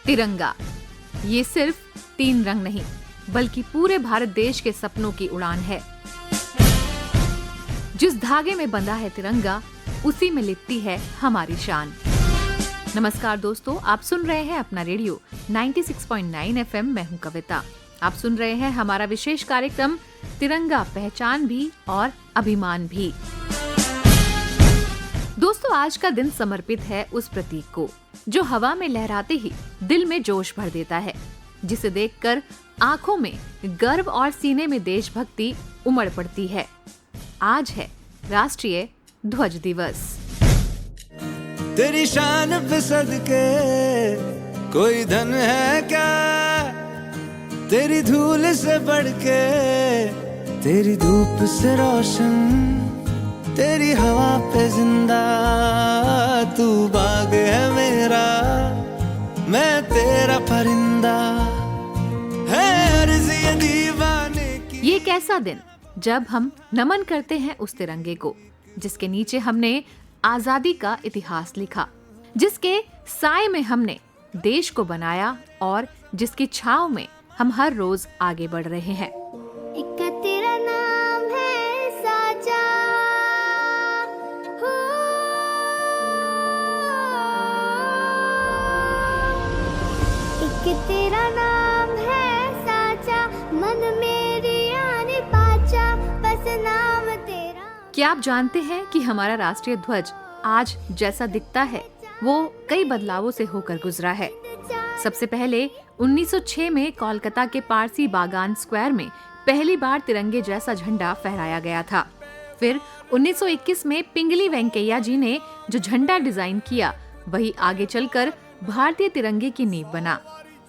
तिरंगा, ये सिर्फ 3 रंग नहीं बल्कि पूरे भारत देश के सपनों की उड़ान है। जिस धागे में बंधा है तिरंगा, उसी में लिपटी है हमारी शान। नमस्कार दोस्तों, आप सुन रहे हैं अपना रेडियो 96.9 FM। मैं हूं कविता। आप सुन रहे हैं हमारा विशेष कार्यक्रम तिरंगा, पहचान भी और अभिमान भी। दोस्तों, आज का दिन समर्पित है उस प्रतीक को जो हवा में लहराते ही दिल में जोश भर देता है, जिसे देखकर आंखों में गर्व और सीने में देशभक्ति उमड़ पड़ती है। आज है राष्ट्रीय ध्वज दिवस। तेरी शान पे सदके कोई धन है क्या, तेरी धूल से बढ़ के, तेरी धूप से रोशन, तेरी हवा पे जिंदा, तू बाग है मेरा, मैं तेरा परिंदा, है अर्ज़ ये दीवाने की। ये कैसा दिन जब हम नमन करते हैं उस तिरंगे को जिसके नीचे हमने आजादी का इतिहास लिखा, जिसके साए में हमने देश को बनाया और जिसकी छांव में हम हर रोज आगे बढ़ रहे हैं। एक तेरा नाम है साजा, हो एक तेरा नाम है साजा, मन मेरी आने पाचा, बस नाम तेरा। क्या आप जानते हैं कि हमारा राष्ट्रीय ध्वज आज जैसा दिखता है वो कई बदलावों से होकर गुजरा है। सबसे पहले 1906 में कोलकाता के पारसी बागान स्क्वायर में पहली बार तिरंगे जैसा झंडा फहराया गया था। फिर 1921 में पिंगली वेंकैया जी ने जो झंडा डिजाइन किया वही आगे चलकर भारतीय तिरंगे की नींव बना।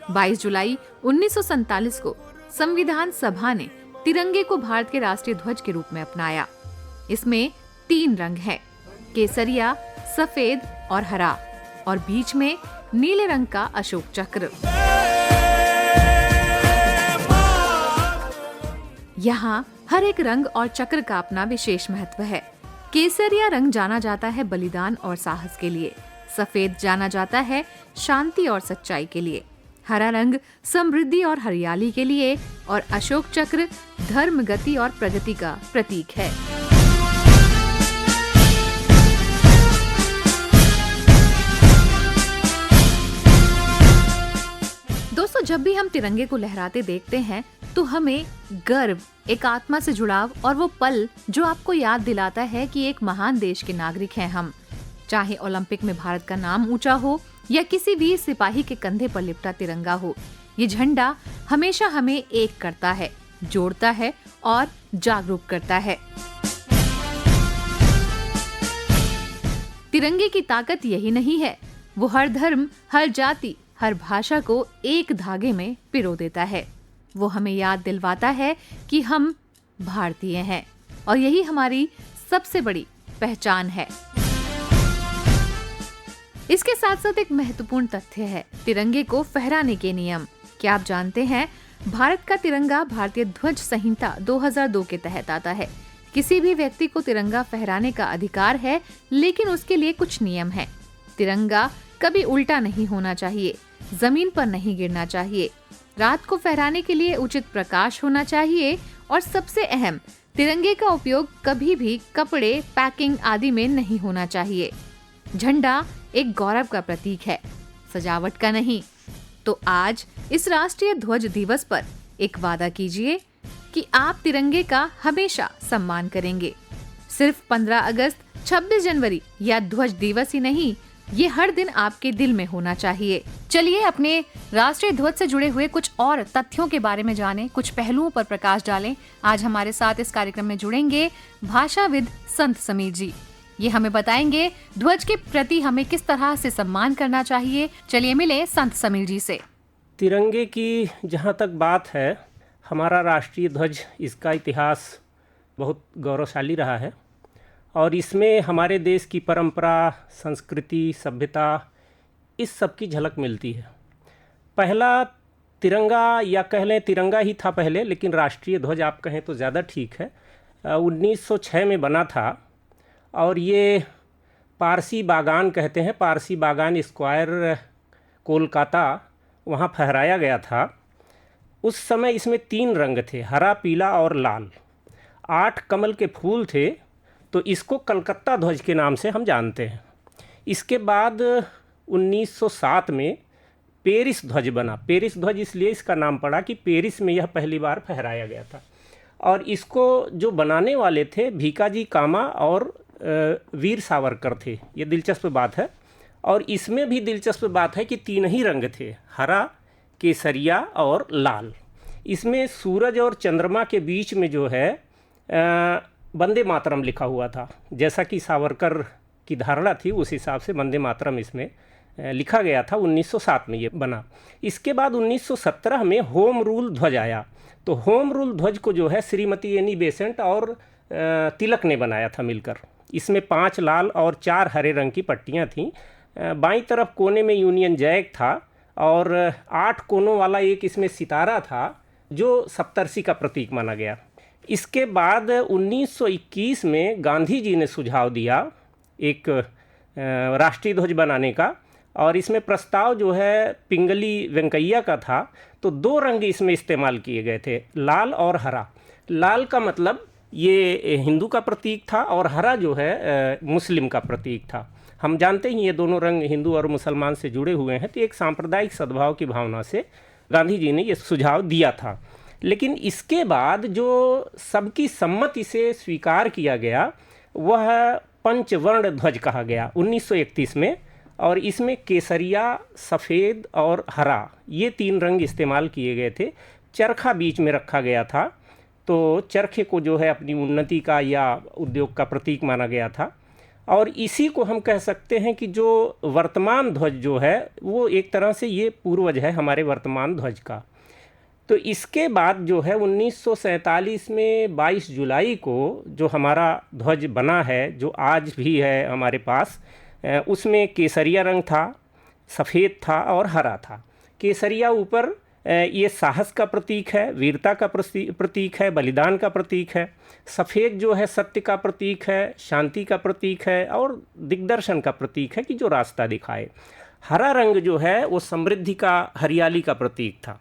22 जुलाई 1947 को संविधान सभा ने तिरंगे को भारत के राष्ट्रीय ध्वज के रूप में अपनाया। इसमें 3 रंग हैं, केसरिया, सफेद और हरा, और बीच में नीले रंग का अशोक चक्र। यहाँ हर एक रंग और चक्र का अपना विशेष महत्व है। केसरिया रंग जाना जाता है बलिदान और साहस के लिए, सफेद जाना जाता है शांति और सच्चाई के लिए, हरा रंग समृद्धि और हरियाली के लिए, और अशोक चक्र धर्म, गति और प्रगति का प्रतीक है। दोस्तों, जब भी हम तिरंगे को लहराते देखते हैं तो हमें गर्व, एक आत्मा से जुड़ाव और वो पल जो आपको याद दिलाता है कि एक महान देश के नागरिक हैं हम। चाहे ओलंपिक में भारत का नाम ऊंचा हो या किसी वीर सिपाही के कंधे पर लिपटा तिरंगा हो, ये झंडा हमेशा हमें एक करता है, जोड़ता है और जागरूक करता है। तिरंगे की ताकत यही नहीं है, वो हर धर्म, हर जाति, हर भाषा को एक धागे में पिरो देता है। वो हमें याद दिलवाता है कि हम भारतीय हैं और यही हमारी सबसे बड़ी पहचान है। इसके साथ साथ एक महत्वपूर्ण तथ्य है तिरंगे को फहराने के नियम। क्या आप जानते हैं, भारत का तिरंगा भारतीय ध्वज संहिता 2002 के तहत आता है। किसी भी व्यक्ति को तिरंगा फहराने का अधिकार है, लेकिन उसके लिए कुछ नियम हैं। तिरंगा कभी उल्टा नहीं होना चाहिए, जमीन पर नहीं गिरना चाहिए, रात को फहराने के लिए उचित प्रकाश होना चाहिए, और सबसे अहम, तिरंगे का उपयोग कभी भी कपड़े, पैकिंग आदि में नहीं होना चाहिए। झंडा एक गौरव का प्रतीक है, सजावट का नहीं। तो आज इस राष्ट्रीय ध्वज दिवस पर एक वादा कीजिए कि आप तिरंगे का हमेशा सम्मान करेंगे। सिर्फ 15 अगस्त, 26 जनवरी या ध्वज दिवस ही नहीं, ये हर दिन आपके दिल में होना चाहिए। चलिए अपने राष्ट्रीय ध्वज से जुड़े हुए कुछ और तथ्यों के बारे में जानें, कुछ पहलुओं पर प्रकाश डालें। आज हमारे साथ इस कार्यक्रम में जुड़ेंगे भाषाविद संत समीर जी। ये हमें बताएंगे ध्वज के प्रति हमें किस तरह से सम्मान करना चाहिए। चलिए मिले संत समीर जी से। तिरंगे की जहाँ तक बात है, हमारा राष्ट्रीय ध्वज, इसका इतिहास बहुत गौरवशाली रहा है और इसमें हमारे देश की परंपरा, संस्कृति, सभ्यता, इस सब की झलक मिलती है। पहला तिरंगा, या कह लें तिरंगा ही था पहले, लेकिन राष्ट्रीय ध्वज आप कहें तो ज़्यादा ठीक है, 1906 में बना था और ये पारसी बागान कहते हैं, पारसी बागान स्क्वायर कोलकाता वहाँ फहराया गया था, उस समय इसमें 3 रंग थे, हरा, पीला और लाल। 8 कमल के फूल थे, तो इसको कलकत्ता ध्वज के नाम से हम जानते हैं। इसके बाद 1907 में पेरिस ध्वज बना। पेरिस ध्वज इसलिए इसका नाम पड़ा कि पेरिस में यह पहली बार फहराया गया था, और इसको जो बनाने वाले थे भीकाजी कामा और वीर सावरकर थे। ये दिलचस्प बात है। और इसमें भी दिलचस्प बात है कि 3 ही रंग थे, हरा, केसरिया और लाल। इसमें सूरज और चंद्रमा के बीच में जो है वंदे मातरम लिखा हुआ था। जैसा कि सावरकर की धारणा थी, उस हिसाब से वंदे मातरम इसमें लिखा गया था। 1907 में ये बना। इसके बाद 1917 में होम रूल ध्वज आया। तो होम रूल ध्वज को जो है श्रीमती एनी बेसेंट और तिलक ने बनाया था मिलकर। इसमें 5 लाल और 4 हरे रंग की पट्टियाँ थीं। बाईं तरफ कोने में यूनियन जैक था और 8 कोनों वाला एक इसमें सितारा था जो सप्तर्षि का प्रतीक माना गया। इसके बाद 1921 में गांधी जी ने सुझाव दिया एक राष्ट्रीय ध्वज बनाने का, और इसमें प्रस्ताव जो है पिंगली वेंकैया का था। तो 2 रंग इसमें इस्तेमाल किए गए थे, लाल और हरा। लाल का मतलब ये हिंदू का प्रतीक था और हरा जो है मुस्लिम का प्रतीक था। हम जानते हैं ये दोनों रंग हिंदू और मुसलमान से जुड़े हुए हैं, तो एक सांप्रदायिक सद्भाव की भावना से गांधी जी ने ये सुझाव दिया था। लेकिन इसके बाद जो सबकी सम्मति से स्वीकार किया गया वह पंचवर्ण ध्वज कहा गया 1931 में, और इसमें केसरिया, सफ़ेद और हरा ये 3 रंग इस्तेमाल किए गए थे। चरखा बीच में रखा गया था, तो चरखे को जो है अपनी उन्नति का या उद्योग का प्रतीक माना गया था। और इसी को हम कह सकते हैं कि जो वर्तमान ध्वज जो है वो एक तरह से ये पूर्वज है हमारे वर्तमान ध्वज का। तो इसके बाद जो है 1947 में 22 जुलाई को जो हमारा ध्वज बना है, जो आज भी है हमारे पास, उसमें केसरिया रंग था, सफ़ेद था और हरा था। केसरिया ऊपर ये साहस का प्रतीक है, वीरता का प्रतीक है, बलिदान का प्रतीक है। सफ़ेद जो है सत्य का प्रतीक है, शांति का प्रतीक है और दिग्दर्शन का प्रतीक है कि जो रास्ता दिखाए। हरा रंग जो है वो समृद्धि का, हरियाली का प्रतीक था।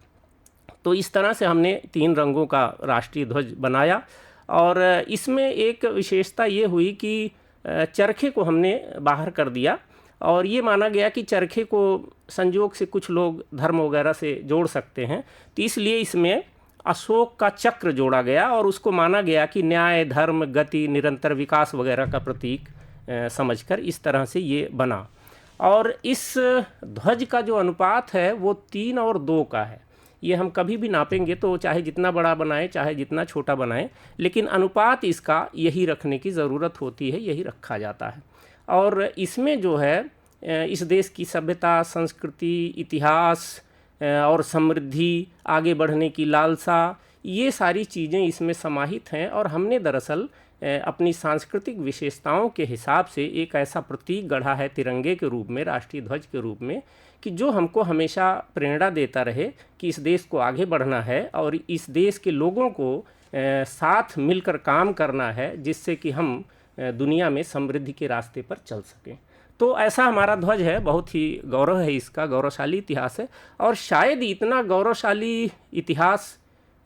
तो इस तरह से हमने 3 रंगों का राष्ट्रीय ध्वज बनाया। और इसमें एक विशेषता ये हुई कि चरखे को हमने बाहर कर दिया, और ये माना गया कि चरखे को संयोग से कुछ लोग धर्म वगैरह से जोड़ सकते हैं, तो इसलिए इसमें अशोक का चक्र जोड़ा गया और उसको माना गया कि न्याय, धर्म, गति, निरंतर विकास वगैरह का प्रतीक समझकर इस तरह से ये बना। और इस ध्वज का जो अनुपात है वो 3 और 2 का है। ये हम कभी भी नापेंगे तो चाहे जितना बड़ा बनाएं चाहे जितना छोटा बनाएं, लेकिन अनुपात इसका यही रखने की ज़रूरत होती है, यही रखा जाता है। और इसमें जो है इस देश की सभ्यता, संस्कृति, इतिहास और समृद्धि, आगे बढ़ने की लालसा, ये सारी चीज़ें इसमें समाहित हैं। और हमने दरअसल अपनी सांस्कृतिक विशेषताओं के हिसाब से एक ऐसा प्रतीक गढ़ा है तिरंगे के रूप में, राष्ट्रीय ध्वज के रूप में, कि जो हमको हमेशा प्रेरणा देता रहे कि इस देश को आगे बढ़ना है और इस देश के लोगों को साथ मिलकर काम करना है, जिससे कि हम दुनिया में समृद्धि के रास्ते पर चल सकें। तो ऐसा हमारा ध्वज है, बहुत ही गौरव है इसका, गौरवशाली इतिहास है। और शायद इतना गौरवशाली इतिहास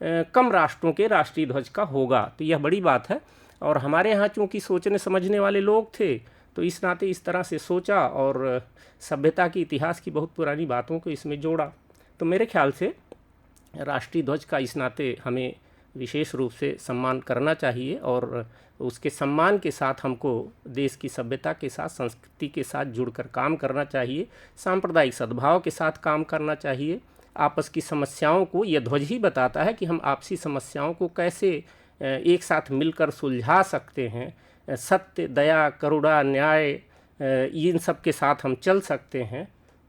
कम राष्ट्रों के राष्ट्रीय ध्वज का होगा, तो यह बड़ी बात है। और हमारे यहाँ चूँकि सोचने समझने वाले लोग थे, तो इस नाते इस तरह से सोचा और सभ्यता की, इतिहास की बहुत पुरानी बातों को इसमें जोड़ा। तो मेरे ख्याल से राष्ट्रीय ध्वज का इस नाते हमें विशेष रूप से सम्मान करना चाहिए, और उसके सम्मान के साथ हमको देश की सभ्यता के साथ, संस्कृति के साथ जुड़कर काम करना चाहिए, सांप्रदायिक सद्भाव के साथ काम करना चाहिए। आपस की समस्याओं को यह ध्वज ही बताता है कि हम आपसी समस्याओं को कैसे एक साथ मिलकर सुलझा सकते हैं। सत्य, दया, करुणा, न्याय, इन सब के साथ हम चल सकते हैं।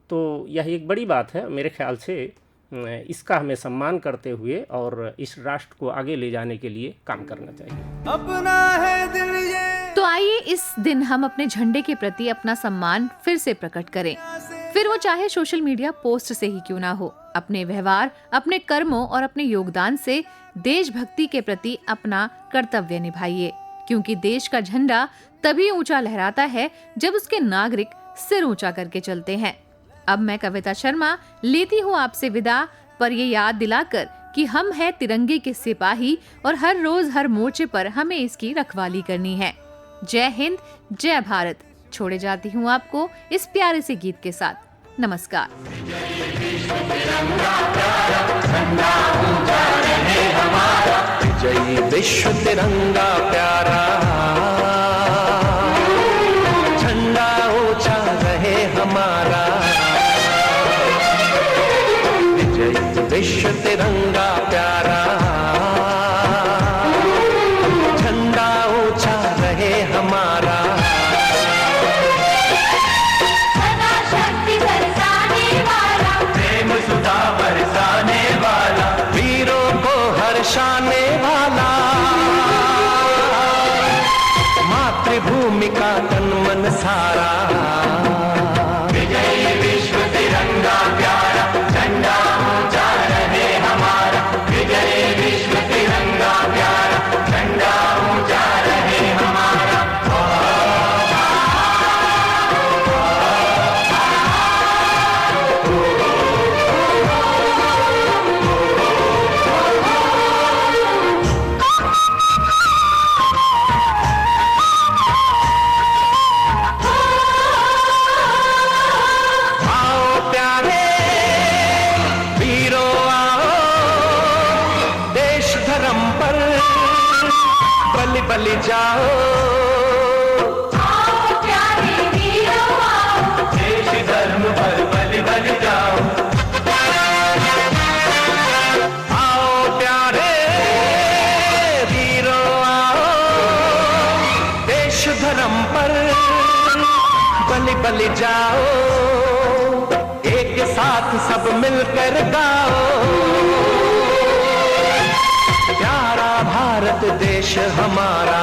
तो यह एक बड़ी बात है मेरे ख्याल से। इसका हमें सम्मान करते हुए और इस राष्ट्र को आगे ले जाने के लिए काम करना चाहिए। अपना है दिल ये। तो आइए इस दिन हम अपने झंडे के प्रति अपना सम्मान फिर से प्रकट करें, फिर वो चाहे सोशल मीडिया पोस्ट से ही क्यों ना हो। अपने व्यवहार, अपने कर्मों और अपने योगदान से देशभक्ति के प्रति अपना कर्तव्य निभाइए, क्योंकि देश का झंडा तभी ऊंचा लहराता है जब उसके नागरिक सिर ऊंचा करके चलते हैं। अब मैं कविता शर्मा लेती हूँ आपसे विदा, पर ये याद दिलाकर कि हम हैं तिरंगे के सिपाही और हर रोज हर मोर्चे पर हमें इसकी रखवाली करनी है। जय हिंद, जय भारत। छोड़े जाती हूँ आपको इस प्यारे से गीत के साथ। नमस्कार। जय विश्व तिरंगा प्यारा, झंडा ऊंचा रहे हमारा। जय विश्व तिरंगा प्यारा, झंडा ऊंचा रहे हमारा। प्रेम सुधा बरसाने वाला, वीरों को हर्षाने वाला, मातृभूमि का तन मन सारा। विजयी विश्व तिरंगा प्यारा, झंडा ऊंचा रहे हमारा। विजयी विश्व तिरंगा प्यारा, झंडा ऊंचा रहे हमारा। बलि जाओ, आओ प्यारे वीरों आओ, देश धर्म पर बलि बलि जाओ। आओ प्यारे वीरों आओ, देश धर्म पर बलि बलि जाओ। एक साथ सब मिलकर गाओ, प्यारा भारत देश हमारा।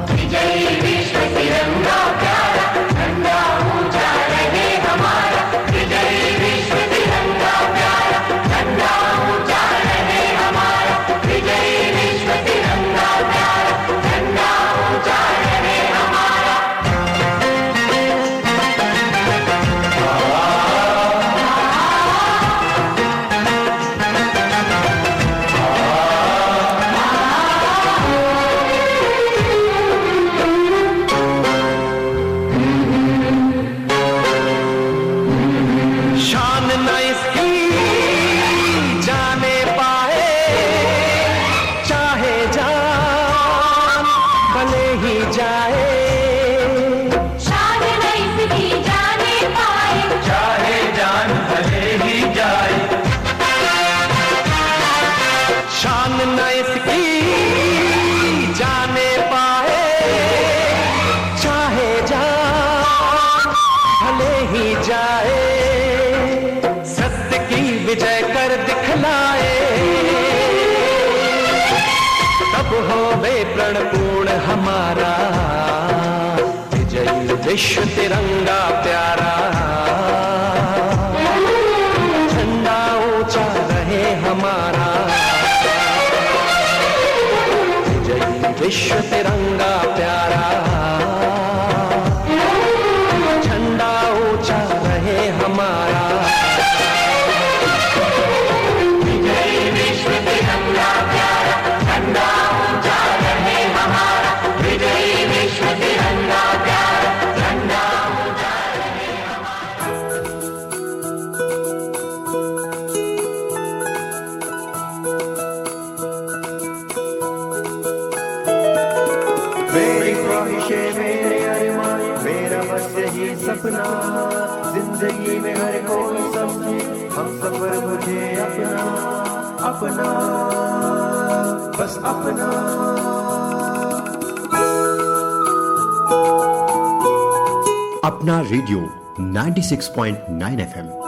विजयी विश्व तिरंगा प्यारा, झंडा ऊंचा रहे हमारा। विजयी विश्व तिरंगा प्यारा, झंडा ऊंचा रहे हमारा। विजयी विश्व तिरंगा प्यारा, झंडा ऊंचा रहे हमारा। विजय कर दिखलाए, तब होवे प्रण पूर्ण हमारा। विजयी विश्व तिरंगा प्यारा, झंडा ऊंचा रहे हमारा। विजयी विश्व तिरंगा प्यारा, झंडा ऊंचा रहे हमारा। सपना जिंदगी में हर कोई समझे, हम सफर मुझे अपना अपना बस अपना। अपना रेडियो 96.9 FM